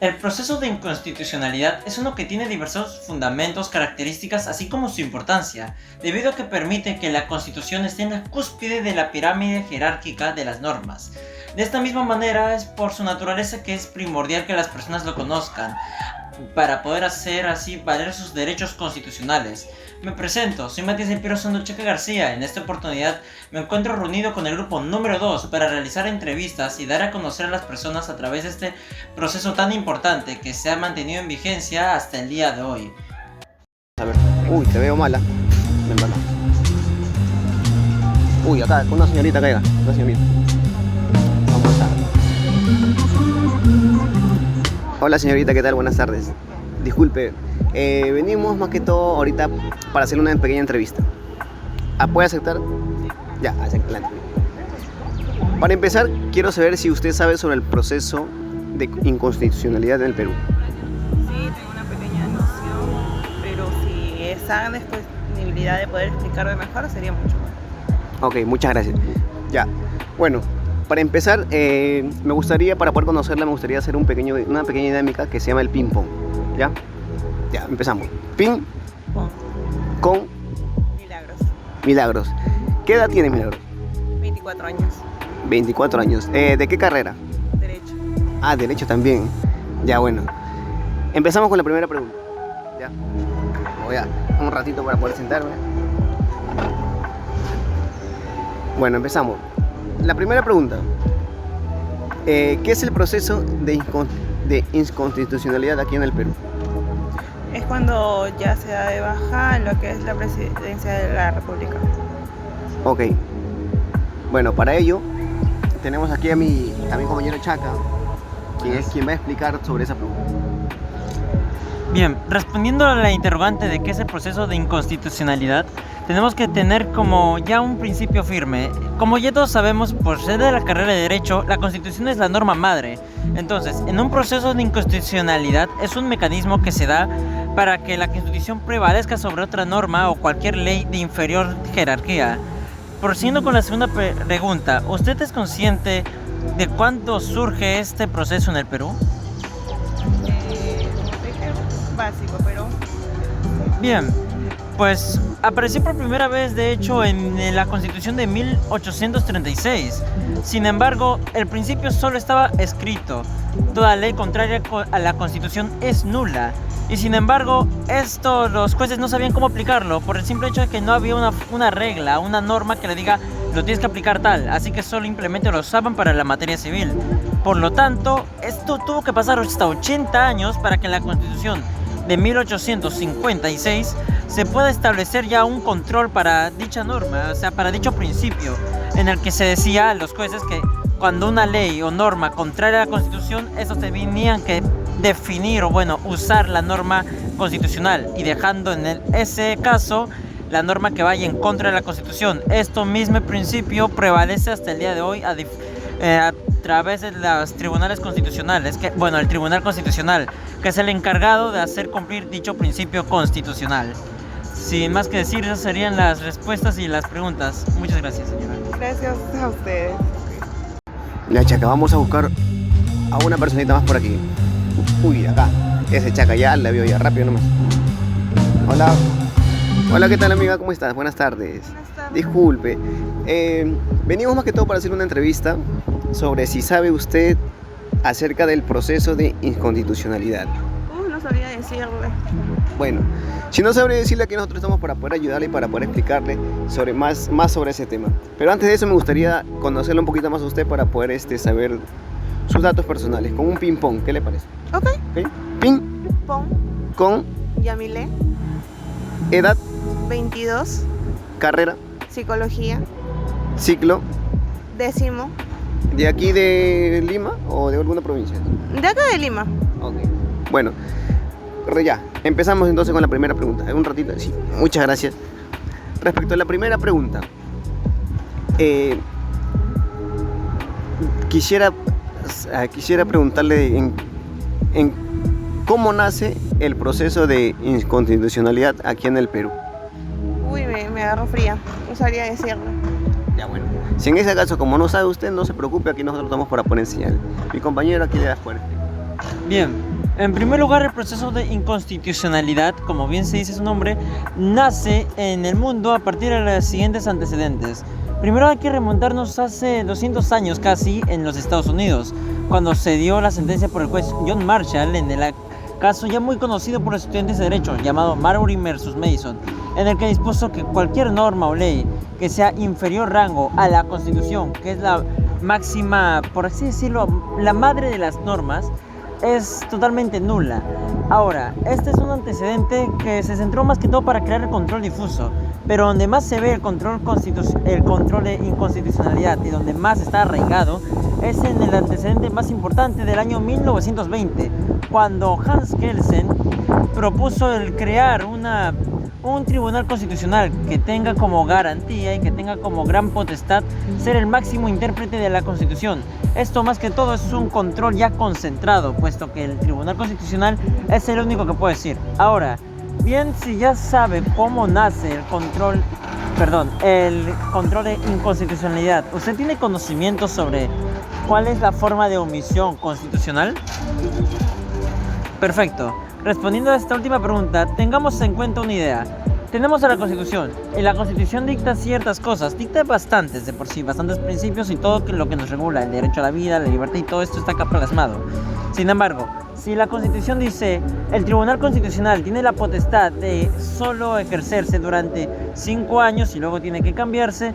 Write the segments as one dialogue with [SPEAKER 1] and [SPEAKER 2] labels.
[SPEAKER 1] El proceso de inconstitucionalidad es uno que tiene diversos fundamentos, características, así como su importancia, debido a que permite que la Constitución esté en la cúspide de la pirámide jerárquica de las normas. De esta misma manera, es por su naturaleza que es primordial que las personas lo conozcan, para poder hacer así valer sus derechos constitucionales. Me presento, soy Matías del Piero Sandocheca García. En esta oportunidad me encuentro reunido con el grupo número 2 para realizar entrevistas y dar a conocer a las personas a través de este proceso tan importante que se ha mantenido en vigencia hasta el día de hoy.
[SPEAKER 2] A ver, uy, te veo mala. Me embala. Uy, acá, una señorita caiga, una señorita. Vamos a... Hola señorita, ¿qué tal? Buenas tardes. Disculpe, venimos más que todo ahorita para hacer una pequeña entrevista. ¿Puede aceptar? Ya, acepta la entrevista. Para empezar, quiero saber si usted sabe sobre el proceso de inconstitucionalidad en el Perú.
[SPEAKER 3] Sí, tengo una pequeña noción, pero si esa disponibilidad de poder explicarme mejor sería mucho mejor.
[SPEAKER 2] Ok, muchas gracias. Ya, bueno, para empezar, me gustaría, para poder conocerla, me gustaría hacer una pequeña dinámica que se llama el ping-pong. ¿Ya? Ya, empezamos. Ping con Milagros. ¿Qué edad tienes, Milagros?
[SPEAKER 3] 24 años.
[SPEAKER 2] 24 años. ¿De qué carrera?
[SPEAKER 3] Derecho.
[SPEAKER 2] Ah, Derecho también. Ya, bueno. Empezamos con la primera pregunta. ¿Ya? Voy a un ratito para poder sentarme. Bueno, empezamos. La primera pregunta. ¿Qué es el proceso de inconstitucionalidad aquí en el Perú?
[SPEAKER 3] Es cuando ya se da de baja lo que es la presidencia de la República.
[SPEAKER 2] Ok. Bueno, para ello tenemos aquí a mi compañero Chaca, quien es quien va a explicar sobre esa pregunta.
[SPEAKER 1] Bien, respondiendo a la interrogante de qué es el proceso de inconstitucionalidad, tenemos que tener como ya un principio firme. Como ya todos sabemos, por ser de la carrera de Derecho, la Constitución es la norma madre. Entonces, en un proceso de inconstitucionalidad es un mecanismo que se da para que la Constitución prevalezca sobre otra norma o cualquier ley de inferior jerarquía. Prosiguiendo con la segunda pregunta, ¿usted es consciente de cuándo surge este proceso en el Perú?
[SPEAKER 3] Básico, pero...
[SPEAKER 1] Bien, pues apareció por primera vez, de hecho, en la Constitución de 1836. Sin embargo, el principio solo estaba escrito. Toda ley contraria a la Constitución es nula. Y sin embargo, los jueces no sabían cómo aplicarlo por el simple hecho de que no había una regla, una norma que le diga lo tienes que aplicar tal. Así que solo simplemente lo usaban para la materia civil. Por lo tanto, esto tuvo que pasar hasta 80 años para que en la Constitución de 1856 se pueda establecer ya un control para dicha norma, o sea, para dicho principio, en el que se decía a los jueces que cuando una ley o norma contraria a la Constitución, estos tenían que definir o bueno, usar la norma constitucional y dejando en ese caso la norma que vaya en contra de la Constitución. Esto mismo principio prevalece hasta el día de hoy a través de los tribunales constitucionales, el Tribunal Constitucional, que es el encargado de hacer cumplir dicho principio constitucional. Sin más que decir, esas serían las respuestas y las preguntas. Muchas gracias, señora.
[SPEAKER 3] Gracias a ustedes.
[SPEAKER 2] Ya, Chaca, vamos a buscar a una personita más por aquí. Uy, acá. Ese Chaca, ya la veo ya, rápido nomás. Hola. Hola, ¿qué tal, amiga? ¿Cómo estás? Buenas tardes.
[SPEAKER 3] Buenas tardes.
[SPEAKER 2] Disculpe. Venimos más que todo para hacer una entrevista sobre si sabe usted acerca del proceso de inconstitucionalidad.
[SPEAKER 3] No sabría decirle.
[SPEAKER 2] Bueno, si no sabe decirle, aquí nosotros estamos para poder ayudarle y para poder explicarle más sobre ese tema. Pero antes de eso me gustaría conocerle un poquito más a usted para poder saber sus datos personales con un ping-pong. ¿Qué le parece?
[SPEAKER 3] Ok.
[SPEAKER 2] ¿Okay? Ping
[SPEAKER 3] Pon.
[SPEAKER 2] con
[SPEAKER 3] Yamile.
[SPEAKER 2] edad,
[SPEAKER 3] 22.
[SPEAKER 2] carrera,
[SPEAKER 3] Psicología.
[SPEAKER 2] ciclo,
[SPEAKER 3] 10º.
[SPEAKER 2] ¿de aquí de Lima o de alguna provincia?
[SPEAKER 3] De acá de Lima.
[SPEAKER 2] Ok. Bueno, ya, empezamos entonces con la primera pregunta. Un ratito, sí, muchas gracias. Respecto a la primera pregunta, quisiera preguntarle en cómo nace el proceso de inconstitucionalidad aquí en el Perú.
[SPEAKER 3] Uy, me agarró fría. No sabría decirlo.
[SPEAKER 2] Ya, bueno. Si en ese caso, como no sabe usted, no se preocupe, aquí nosotros estamos para poner señal. Mi compañero aquí le da fuerte.
[SPEAKER 1] Bien, En primer lugar, el proceso de inconstitucionalidad, como bien se dice su nombre, nace en el mundo a partir de los siguientes antecedentes. Primero hay que remontarnos hace 200 años casi en los Estados Unidos, cuando se dio la sentencia por el juez John Marshall en el caso ya muy conocido por los estudiantes de derecho, llamado Marbury vs. Mason, en el que dispuso que cualquier norma o ley que sea inferior rango a la Constitución, que es la máxima, por así decirlo, la madre de las normas, es totalmente nula. Ahora, este es un antecedente que se centró más que todo para crear el control difuso, pero donde más se ve el control de inconstitucionalidad y donde más está arraigado es en el antecedente más importante del año 1920, cuando Hans Kelsen propuso el crear un tribunal constitucional que tenga como garantía y que tenga como gran potestad ser el máximo intérprete de la Constitución. Esto más que todo es un control ya concentrado, puesto que el Tribunal Constitucional es el único que puede decir. Ahora, bien, si ya sabe cómo nace el control de inconstitucionalidad, ¿usted tiene conocimiento sobre cuál es la forma de omisión constitucional? Perfecto. Respondiendo a esta última pregunta, tengamos en cuenta una idea. Tenemos a la Constitución, y la Constitución dicta ciertas cosas, dicta bastantes de por sí, bastantes principios y todo lo que nos regula, el derecho a la vida, la libertad y todo esto está acá plasmado. Sin embargo, si la Constitución dice, el Tribunal Constitucional tiene la potestad de solo ejercerse durante 5 años y luego tiene que cambiarse,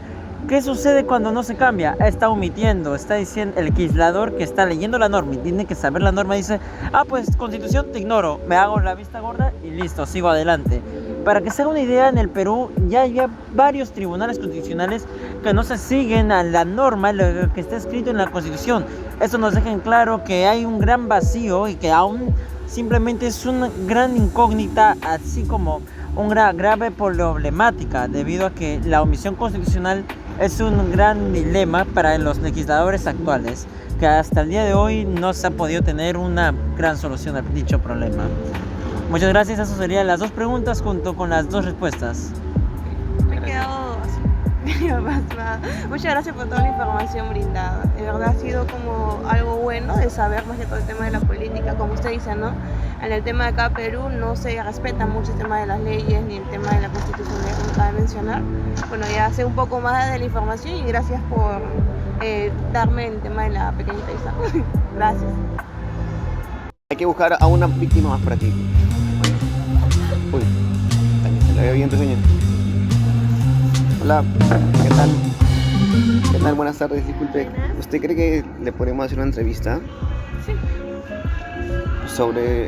[SPEAKER 1] ¿qué sucede cuando no se cambia? Está omitiendo, está diciendo el legislador que está leyendo la norma y tiene que saber la norma, dice, pues Constitución te ignoro, me hago la vista gorda y listo, sigo adelante. Para que se haga una idea, en el Perú ya hay varios tribunales constitucionales que no se siguen a la norma, lo que está escrito en la Constitución. Esto nos deja en claro que hay un gran vacío y que aún simplemente es una gran incógnita, así como una grave problemática, debido a que la omisión constitucional es un gran dilema para los legisladores actuales, que hasta el día de hoy no se ha podido tener una gran solución a dicho problema. Muchas gracias, eso serían las 2 preguntas junto con las 2 respuestas.
[SPEAKER 3] Me he quedado pasmada. Muchas gracias por toda la información brindada. De verdad ha sido como algo bueno de saber más de todo el tema de la política, como usted dice, ¿no? En el tema de acá Perú no se respeta mucho el tema de las leyes ni el tema de la constitucionalidad, como acaba de mencionar. Bueno, ya sé un poco más de la información y gracias por darme el tema de la pequeña entrevista. Gracias.
[SPEAKER 2] Hay que buscar a una víctima más para ti. Uy, también se la veo bien tu señor. Hola, ¿qué tal? ¿Qué tal? Buenas tardes, disculpe. ¿Usted cree que le podemos hacer una entrevista?
[SPEAKER 3] Sí.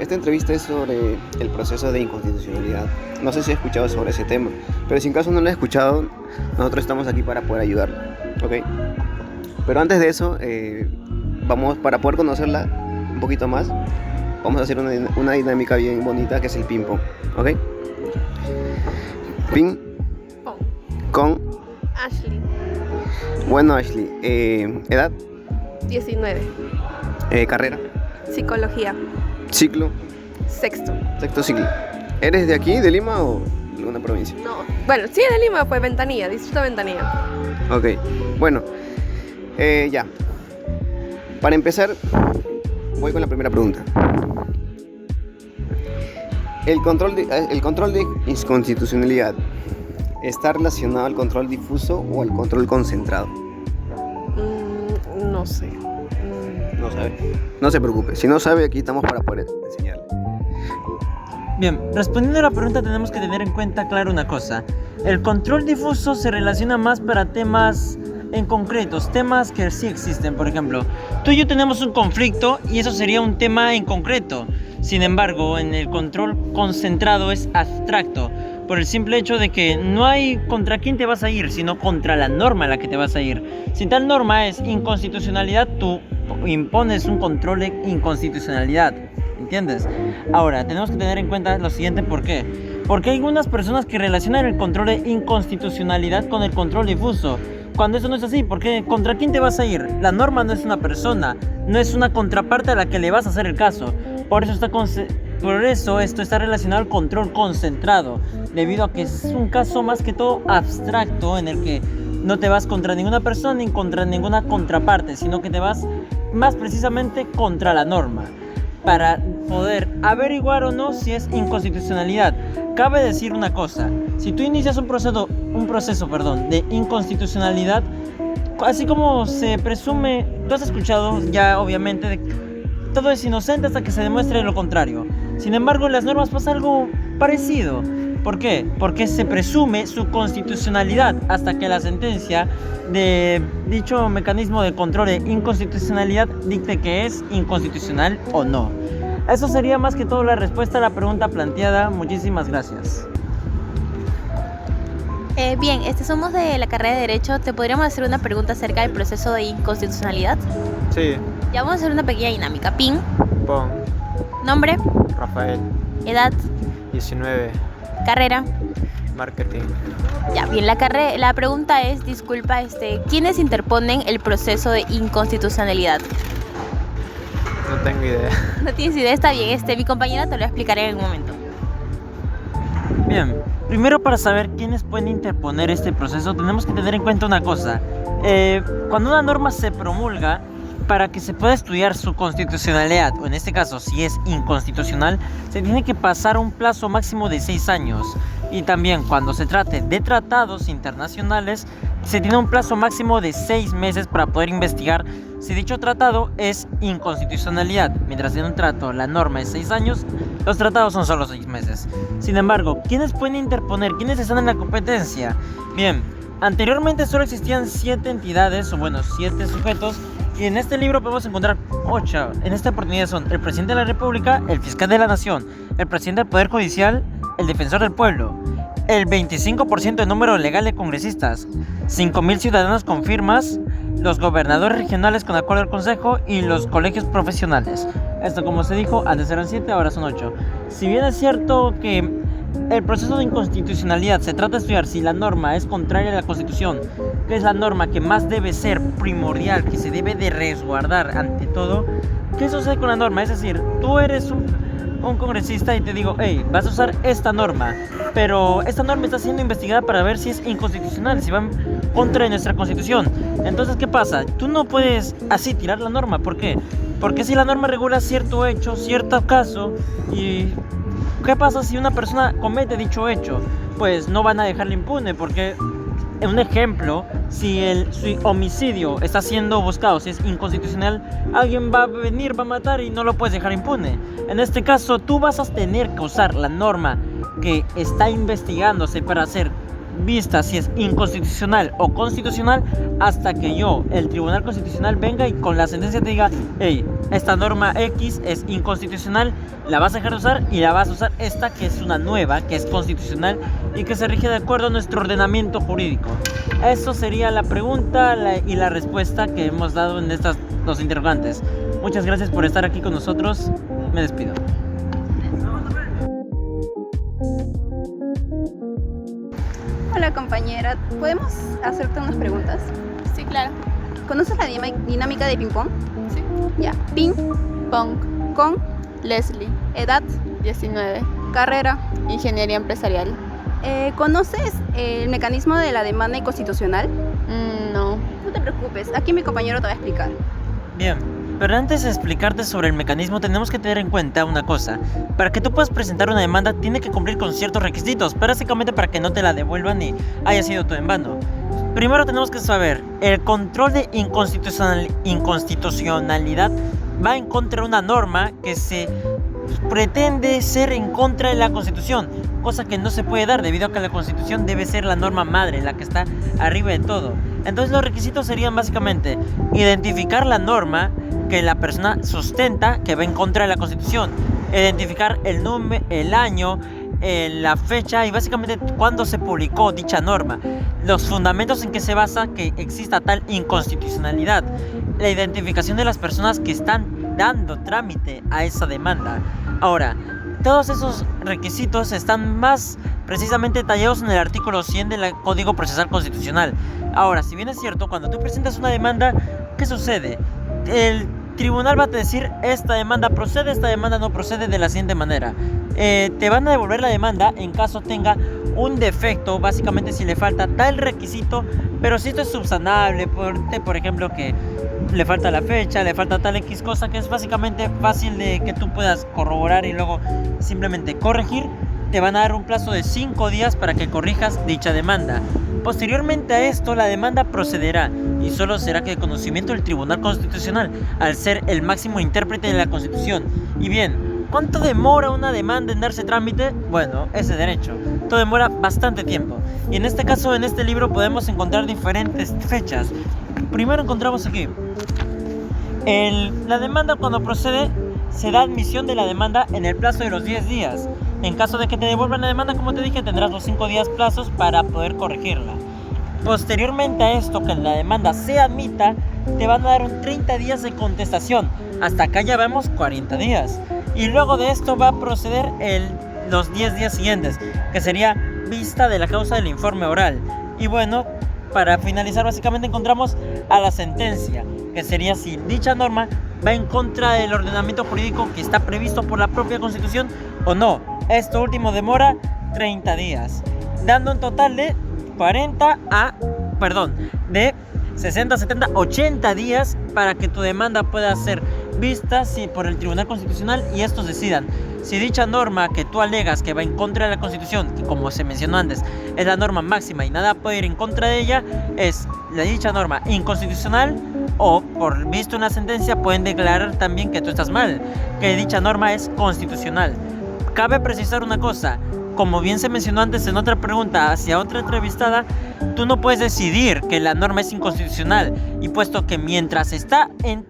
[SPEAKER 2] Esta entrevista es sobre el proceso de inconstitucionalidad. No sé si ha escuchado sobre ese tema, pero si en caso no lo ha escuchado, nosotros estamos aquí para poder ayudarlo, ¿ok? Pero antes de eso, para poder conocerla un poquito más, vamos a hacer una dinámica bien bonita que es el ping-pong, ¿ok? Ping con
[SPEAKER 4] Ashley,
[SPEAKER 2] bueno, Ashley, edad,
[SPEAKER 4] 19,
[SPEAKER 2] carrera,
[SPEAKER 4] psicología,
[SPEAKER 2] ciclo,
[SPEAKER 4] sexto.
[SPEAKER 2] sexto ciclo. ¿Eres de aquí, de Lima o de alguna provincia?
[SPEAKER 4] No, bueno, sí de Lima, pues Ventanilla, distrito Ventanilla.
[SPEAKER 2] Ok, bueno, ya. Para empezar, voy con la primera pregunta. ¿El control de inconstitucionalidad está relacionado al control difuso o al control concentrado?
[SPEAKER 4] No sé.
[SPEAKER 2] No sabe. No se preocupe, si no sabe, aquí estamos para poder enseñarle.
[SPEAKER 1] Bien, respondiendo a la pregunta tenemos que tener en cuenta, claro, una cosa. El control difuso se relaciona más para temas en concretos, temas que sí existen. Por ejemplo, tú y yo tenemos un conflicto y eso sería un tema en concreto. Sin embargo, en el control concentrado es abstracto, por el simple hecho de que no hay contra quién te vas a ir, sino contra la norma a la que te vas a ir. Si tal norma es inconstitucionalidad, tú impones un control de inconstitucionalidad, ¿entiendes? Ahora, tenemos que tener en cuenta lo siguiente, ¿por qué? Porque hay algunas personas que relacionan el control de inconstitucionalidad con el control difuso, cuando eso no es así. Porque ¿contra quién te vas a ir? La norma no es una persona, no es una contraparte a la que le vas a hacer el caso. Por eso esto está relacionado al control concentrado, debido a que es un caso más que todo abstracto en el que no te vas contra ninguna persona ni contra ninguna contraparte, sino que te vas más precisamente contra la norma. para poder averiguar o no si es inconstitucionalidad. Cabe decir una cosa, si tú inicias un proceso de inconstitucionalidad, así como se presume, tú has escuchado ya obviamente de que todo es inocente hasta que se demuestre lo contrario. Sin embargo, en las normas pasa algo parecido. ¿Por qué? Porque se presume su constitucionalidad hasta que la sentencia de dicho mecanismo de control de inconstitucionalidad dicte que es inconstitucional o no. Eso sería más que todo la respuesta a la pregunta planteada. Muchísimas gracias.
[SPEAKER 5] Bien, somos de la carrera de Derecho. ¿Te podríamos hacer una pregunta acerca del proceso de inconstitucionalidad?
[SPEAKER 6] Sí,
[SPEAKER 5] Ya vamos a hacer una pequeña dinámica. PIN,
[SPEAKER 6] pon
[SPEAKER 5] nombre,
[SPEAKER 6] Rafael,
[SPEAKER 5] edad,
[SPEAKER 6] 19,
[SPEAKER 5] carrera.
[SPEAKER 6] marketing.
[SPEAKER 5] Ya, bien, la pregunta es, disculpa, ¿quiénes interponen el proceso de inconstitucionalidad?
[SPEAKER 6] No tengo idea.
[SPEAKER 5] No tienes idea, está bien, mi compañera te lo explicaré en un momento.
[SPEAKER 1] Bien, primero para saber quiénes pueden interponer este proceso tenemos que tener en cuenta una cosa. Cuando una norma se promulga, para que se pueda estudiar su constitucionalidad, o en este caso si es inconstitucional, se tiene que pasar un plazo máximo de 6 años. Y también cuando se trate de tratados internacionales, se tiene un plazo máximo de 6 meses para poder investigar si dicho tratado es inconstitucionalidad. Mientras en un trato la norma es 6 años, los tratados son solo 6 meses. Sin embargo, ¿quiénes pueden interponer? ¿Quiénes están en la competencia? Bien, anteriormente solo existían 7 entidades, o bueno, 7 sujetos, y en este libro podemos encontrar 8. En esta oportunidad son el presidente de la República, el fiscal de la Nación, el presidente del Poder Judicial, el defensor del pueblo, el 25% de número legal de congresistas, 5.000 ciudadanos con firmas, los gobernadores regionales con acuerdo del Consejo y los colegios profesionales. Esto, como se dijo, antes eran 7, ahora son 8. Si bien es cierto que el proceso de inconstitucionalidad se trata de estudiar si la norma es contraria a la Constitución, que es la norma que más debe ser primordial, que se debe de resguardar ante todo, ¿qué sucede con la norma? Es decir, tú eres un congresista y te digo, hey, vas a usar esta norma, pero esta norma está siendo investigada para ver si es inconstitucional, si va en contra de nuestra Constitución. Entonces, ¿qué pasa? Tú no puedes así tirar la norma. ¿Por qué? Porque si la norma regula cierto hecho, cierto caso, y ¿qué pasa si una persona comete dicho hecho? Pues no van a dejarle impune, porque un ejemplo, si su homicidio está siendo buscado, si es inconstitucional, alguien va a venir, va a matar y no lo puedes dejar impune. En este caso, tú vas a tener que usar la norma que está investigándose para hacer vista si es inconstitucional o constitucional hasta que yo, el Tribunal Constitucional, venga y con la sentencia te diga, hey, esta norma X es inconstitucional, la vas a dejar de usar y la vas a usar esta que es una nueva, que es constitucional y que se rige de acuerdo a nuestro ordenamiento jurídico. Eso sería la pregunta y la respuesta que hemos dado en estas dos interrogantes. Muchas gracias por estar aquí con nosotros. Me despido.
[SPEAKER 7] Hola compañera, ¿podemos hacerte unas preguntas?
[SPEAKER 5] Sí, claro.
[SPEAKER 7] ¿Conoces la dinámica de ping pong?
[SPEAKER 8] Sí.
[SPEAKER 7] Ya, ping,
[SPEAKER 8] Pong,
[SPEAKER 7] con,
[SPEAKER 8] Leslie,
[SPEAKER 7] edad,
[SPEAKER 8] 19,
[SPEAKER 7] carrera.
[SPEAKER 8] Ingeniería empresarial.
[SPEAKER 7] ¿Conoces el mecanismo de la demanda inconstitucional?
[SPEAKER 8] No.
[SPEAKER 7] No te preocupes, aquí mi compañero te va a explicar.
[SPEAKER 1] Bien, pero antes de explicarte sobre el mecanismo tenemos que tener en cuenta una cosa. Para que tú puedas presentar una demanda tiene que cumplir con ciertos requisitos, básicamente para que no te la devuelvan y haya sido todo en vano. Primero tenemos que saber, el control de inconstitucionalidad va en contra de una norma que se pretende ser en contra de la Constitución, cosa que no se puede dar debido a que la Constitución debe ser la norma madre, la que está arriba de todo. Entonces los requisitos serían básicamente identificar la norma que la persona sustenta que va en contra de la Constitución, identificar el número, el año, la fecha y básicamente cuándo se publicó dicha norma, los fundamentos en que se basa que exista tal inconstitucionalidad, la identificación de las personas que están dando trámite a esa demanda. Ahora, todos esos requisitos están más precisamente detallados en el artículo 100 del Código Procesal Constitucional. Ahora, si bien es cierto, cuando tú presentas una demanda, ¿qué sucede? El tribunal va a decir, esta demanda procede, esta demanda no procede de la siguiente manera. Te van a devolver la demanda en caso tenga un defecto, básicamente si le falta tal requisito Pero si esto es subsanable, por ejemplo, que le falta la fecha, le falta tal X cosa, que es básicamente fácil de que tú puedas corroborar y luego simplemente corregir, te van a dar un plazo de 5 días para que corrijas dicha demanda. Posteriormente a esto, la demanda procederá y solo será que de conocimiento del Tribunal Constitucional, al ser el máximo intérprete de la Constitución. Y bien, ¿cuánto demora una demanda en darse trámite? Bueno, ese derecho. Todo demora bastante tiempo. Y en este caso, en este libro podemos encontrar diferentes fechas. Primero encontramos aquí. La demanda cuando procede, se da admisión de la demanda en el plazo de los 10 días. En caso de que te devuelvan la demanda, como te dije, tendrás los 5 días plazos para poder corregirla. Posteriormente a esto, que la demanda se admita, te van a dar un 30 días de contestación. Hasta acá ya vemos 40 días. Y luego de esto va a proceder los 10 días siguientes, que sería vista de la causa del informe oral. Y bueno, para finalizar básicamente encontramos a la sentencia, que sería si dicha norma va en contra del ordenamiento jurídico que está previsto por la propia Constitución o no. Esto último demora 30 días, dando un total de 60, 70, 80 días para que tu demanda pueda ser vista por el Tribunal Constitucional y estos decidan si dicha norma que tú alegas que va en contra de la Constitución, que como se mencionó antes es la norma máxima y nada puede ir en contra de ella, es la dicha norma inconstitucional, o por visto una sentencia pueden declarar también que tú estás mal, que dicha norma es constitucional. Cabe precisar una cosa, como bien se mencionó antes en otra pregunta hacia otra entrevistada, tú no puedes decidir que la norma es inconstitucional, y puesto que mientras está en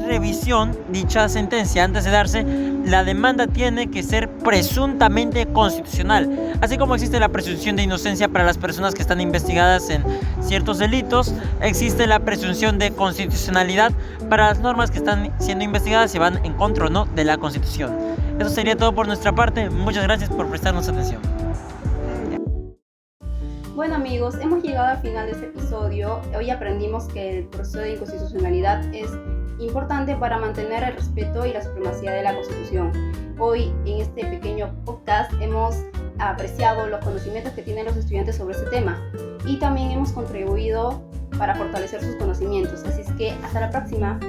[SPEAKER 1] revisión dicha sentencia antes de darse, la demanda tiene que ser presuntamente constitucional, así como existe la presunción de inocencia para las personas que están investigadas en ciertos delitos, existe la presunción de constitucionalidad para las normas que están siendo investigadas si van en contra o no de la Constitución. Eso sería todo por nuestra parte. Muchas gracias por prestarnos atención.
[SPEAKER 7] Bueno amigos, hemos llegado al final de este episodio. Hoy aprendimos que el proceso de inconstitucionalidad es importante para mantener el respeto y la supremacía de la Constitución. Hoy en este pequeño podcast hemos apreciado los conocimientos que tienen los estudiantes sobre este tema y también hemos contribuido para fortalecer sus conocimientos. Así es que hasta la próxima.